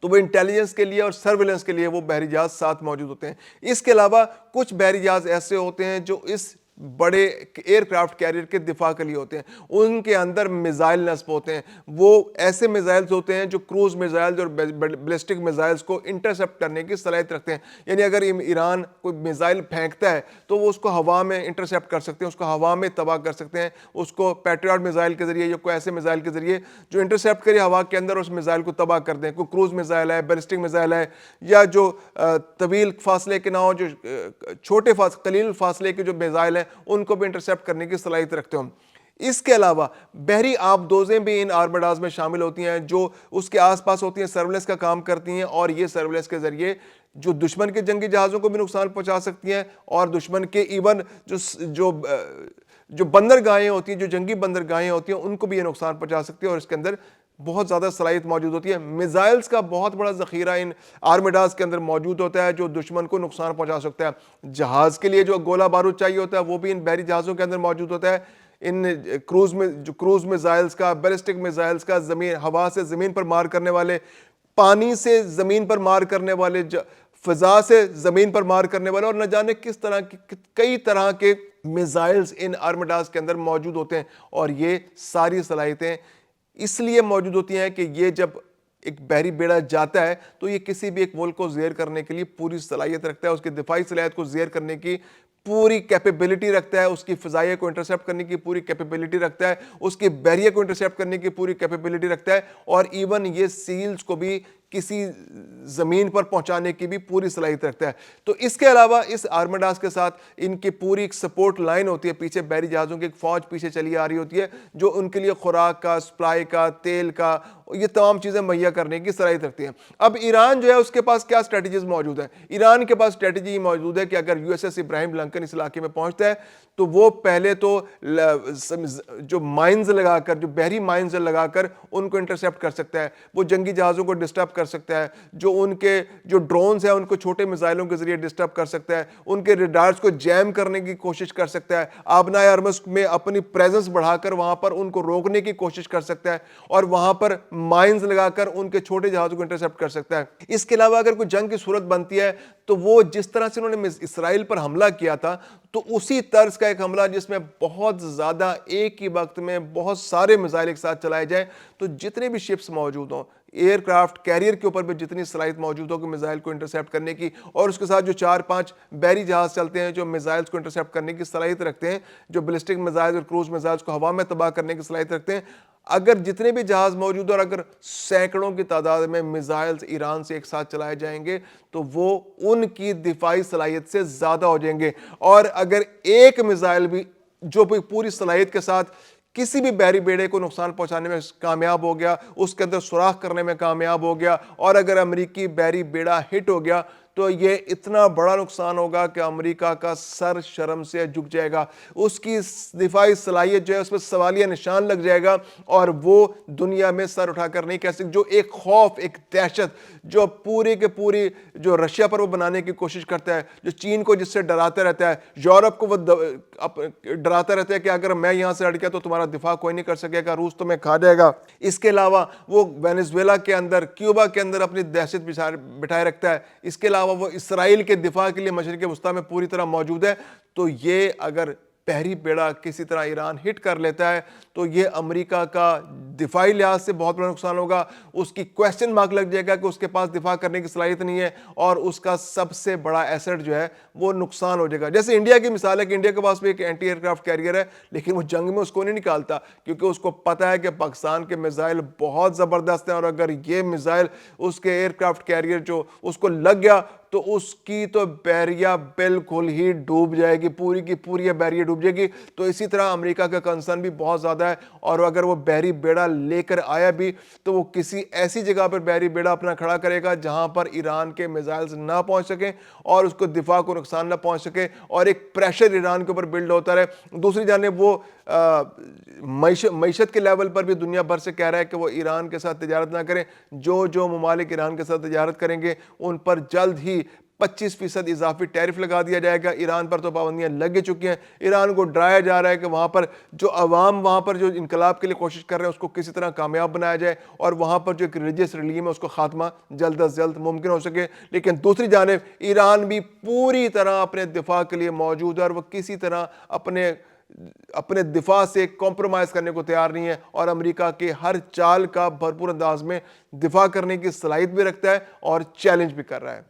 تو وہ انٹیلیجنس کے لیے اور سرویلنس کے لیے وہ بحری جہاز ساتھ موجود ہوتے ہیں. اس کے علاوہ کچھ بحری جہاز ایسے ہوتے ہیں جو اس بڑے ایئر کرافٹ کیریئر کے دفاع کے لیے ہوتے ہیں, ان کے اندر میزائل نصب ہوتے ہیں. وہ ایسے میزائلز ہوتے ہیں جو کروز میزائلز اور بیلسٹک میزائلز کو انٹرسپٹ کرنے کی صلاحیت رکھتے ہیں. یعنی اگر ایران کوئی میزائل پھینکتا ہے تو وہ اس کو ہوا میں انٹرسپٹ کر سکتے ہیں, اس کو ہوا میں تباہ کر سکتے ہیں, اس کو پیٹریاٹ میزائل کے ذریعے یا کوئی ایسے میزائل کے ذریعے جو انٹرسپٹ کرے ہوا کے اندر, اس میزائل کو تباہ کر دیں. کوئی کروز میزائل ہے, بیلسٹک میزائل ہے, یا جو طویل فاصلے کے نہ ہو, جو چھوٹے قلیل فاصلے کے جو میزائل ہیں ان کو بھی انٹرسپٹ کرنے کی صلاحیت رکھتے ہیں. اس کے علاوہ بحری آبدوزیں بھی ان آرمڈاز میں شامل ہوتی ہیں جو اس کے آس پاس ہوتی ہیں, سرویلنس کا کام کرتی ہیں, اور یہ سرویلنس کے ذریعے جو دشمن کے جنگی جہازوں کو بھی نقصان پہنچا سکتی ہیں, اور دشمن کے ایون جو بندرگاہیں ہوتی ہیں, جو جنگی بندرگاہیں ہوتی ہیں, ان کو بھی یہ نقصان پہنچا سکتی ہے. اور اس کے اندر بہت زیادہ صلاحیت موجود ہوتی ہے. میزائلز کا بہت بڑا ذخیرہ ان آرمیڈاز کے اندر موجود ہوتا ہے جو دشمن کو نقصان پہنچا سکتا ہے. جہاز کے لیے جو گولہ بارود چاہیے ہوتا ہے وہ بھی ان بحری جہازوں کے اندر موجود ہوتا ہے. ان کروز میزائلز کا, بیلسٹک میزائلز کا, ہوا سے زمین پر مار کرنے والے, پانی سے زمین پر مار کرنے والے, فضا سے زمین پر مار کرنے والے, اور نہ جانے کس طرح کی کئی طرح کے میزائلز ان آرمیڈاز کے اندر موجود ہوتے ہیں. اور یہ ساری صلاحیتیں اس لیے موجود ہوتی ہیں کہ یہ جب ایک بحری بیڑا جاتا ہے تو یہ کسی بھی ایک ملک کو زیر کرنے کے لیے پوری صلاحیت رکھتا ہے, اس کے دفاعی صلاحیت کو زیر کرنے کی پوری کیپیبلٹی رکھتا ہے, اس کی فضائیہ کو انٹرسپٹ کرنے کی پوری کیپیبلٹی رکھتا ہے, اس کی بحریہ کو انٹرسپٹ کرنے کی پوری کیپیبلٹی رکھتا ہے, اور ایون یہ سیلز کو بھی کسی زمین پر پہنچانے کی بھی پوری صلاحیت رکھتا ہے. تو اس کے علاوہ اس آرمیڈاز کے ساتھ ان کی پوری ایک سپورٹ لائن ہوتی ہے, پیچھے بحری جہازوں کی ایک فوج پیچھے چلی آ رہی ہوتی ہے جو ان کے لیے خوراک کا, سپلائی کا, تیل کا, یہ تمام چیزیں مہیا کرنے کی صلاحیت رکھتی ہیں. اب ایران جو ہے اس کے پاس کیا اسٹریٹجیز موجود ہیں؟ ایران کے پاس اسٹریٹجی موجود ہے کہ اگر یو ایس ایس ابراہیم لنکن اس علاقے میں پہنچتا ہے تو وہ پہلے تو جو مائنز لگا کر, جو بحری مائنز لگا کر ان کو انٹرسپٹ کر سکتا ہے, وہ جنگی جہازوں کو ڈسٹرب کر سکتا ہے, جو ان کے جو ڈرونز ہیں ان کو چھوٹے میزائلوں کے ذریعے ڈسٹرب کر سکتا ہے, ان کے ریڈارز کو جیم کرنے کی کوشش کر سکتا ہے, آبنائے ارمز میں اپنی پریزنس بڑھا کر وہاں پر ان کو روکنے کی کوشش کر سکتا ہے, اور وہاں پر مائنز لگا کر ان کے چھوٹے جہازوں کو انٹرسپٹ کر سکتا ہے. اس کے علاوہ اگر کوئی جنگ کی صورت بنتی ہے تو وہ جس طرح سے انہوں نے اسرائیل پر حملہ کیا تھا تو اسی طرز کا ایک حملہ جس میں بہت زیادہ ایک ہی وقت میں بہت سارے میزائل ایک ساتھ چلائے جائیں, تو جتنے بھی شپس موجود ہوں, ایئر کرافٹ کیریئر کے اوپر بھی جتنی صلاحیت موجود ہو کہ میزائل کو انٹرسپٹ کرنے کی, اور اس کے ساتھ جو 4-5 بحری جہاز چلتے ہیں جو میزائلز کو انٹرسپٹ کرنے کی صلاحیت رکھتے ہیں, جو بیلسٹک میزائل اور کروز میزائلز کو ہوا میں تباہ کرنے کی صلاحیت رکھتے ہیں, اگر جتنے بھی جہاز موجود اور اگر سینکڑوں کی تعداد میں میزائلز ایران سے ایک ساتھ چلائے جائیں گے تو وہ ان کی دفاعی صلاحیت سے زیادہ ہو جائیں گے. اور اگر ایک میزائل بھی جو پوری صلاحیت کے ساتھ کسی بھی بحری بیڑے کو نقصان پہنچانے میں کامیاب ہو گیا, اس کے اندر سوراخ کرنے میں کامیاب ہو گیا, اور اگر امریکی بحری بیڑا ہٹ ہو گیا تو یہ اتنا بڑا نقصان ہوگا کہ امریکہ کا سر شرم سے جھک جائے گا, اس کی دفاعی صلاحیت جو ہے اس پہ سوالیہ نشان لگ جائے گا, اور وہ دنیا میں سر اٹھا کر نہیں کہہ سکتے. جو ایک خوف, ایک دہشت جو پوری کے پوری جو رشیا پر وہ بنانے کی کوشش کرتا ہے, جو چین کو جس سے ڈراتا رہتا ہے, یورپ کو وہ ڈراتا رہتا ہے کہ اگر میں یہاں سے ہٹ گیا تو تمہارا دفاع کوئی نہیں کر سکے گا, روس تمہیں کھا جائے گا. اس کے علاوہ وہ وینزویلا کے اندر, کیوبا کے اندر اپنی دہشت بٹھائے رکھتا ہے. اس کے علاوہ وہ اسرائیل کے دفاع کے لیے مشرق وسطیٰ میں پوری طرح موجود ہے. تو یہ اگر بحری بیڑا کسی طرح ایران ہٹ کر لیتا ہے تو یہ امریکہ کا دفاعی لحاظ سے بہت بڑا نقصان ہوگا. اس کی کویسچن مارک لگ جائے گا کہ اس کے پاس دفاع کرنے کی صلاحیت نہیں ہے, اور اس کا سب سے بڑا ایسٹ جو ہے وہ نقصان ہو جائے گا. جیسے انڈیا کی مثال ہے کہ انڈیا کے پاس بھی ایک اینٹی ایئر کرافٹ کیریئر ہے, لیکن وہ جنگ میں اس کو نہیں نکالتا کیونکہ اس کو پتا ہے کہ پاکستان کے میزائل بہت زبردست ہیں, اور اگر یہ میزائل اس کے ایئر کرافٹ کیریئر جو اس کو لگ گیا تو اس کی تو بحریہ بالکل ہی ڈوب جائے گی, پوری کی پوری بحریہ ڈوب جائے گی. تو اسی طرح امریکہ کا کنسرن بھی بہت زیادہ ہے, اور اگر وہ بحری بیڑا لے کر آیا بھی تو وہ کسی ایسی جگہ پر بحری بیڑا اپنا کھڑا کرے گا جہاں پر ایران کے میزائلز نہ پہنچ سکیں اور اس کو دفاع کو نقصان نہ پہنچ سکے, اور ایک پریشر ایران کے اوپر بلڈ ہوتا رہے. دوسری جانب وہ معیشت کے لیول پر بھی دنیا بھر سے کہہ رہا ہے کہ وہ ایران کے ساتھ تجارت نہ کریں. جو ممالک ایران کے ساتھ تجارت کریں گے ان پر جلد ہی 25% اضافی ٹیرف لگا دیا جائے گا. ایران پر تو پابندیاں لگ چکی ہیں. ایران کو ڈرایا جا رہا ہے کہ وہاں پر جو عوام وہاں پر جو انقلاب کے لیے کوشش کر رہے ہیں اس کو کسی طرح کامیاب بنایا جائے اور وہاں پر جو ایک ریلیجیس ریجیم ہے اس کو خاتمہ جلد از جلد ممکن ہو سکے. لیکن دوسری جانب ایران بھی پوری طرح اپنے دفاع کے لیے موجود ہے اور وہ کسی طرح اپنے دفاع سے کمپرومائز کرنے کو تیار نہیں ہے اور امریکہ کے ہر چال کا بھرپور انداز میں دفاع کرنے کی صلاحیت بھی رکھتا ہے اور چیلنج بھی کر رہا ہے.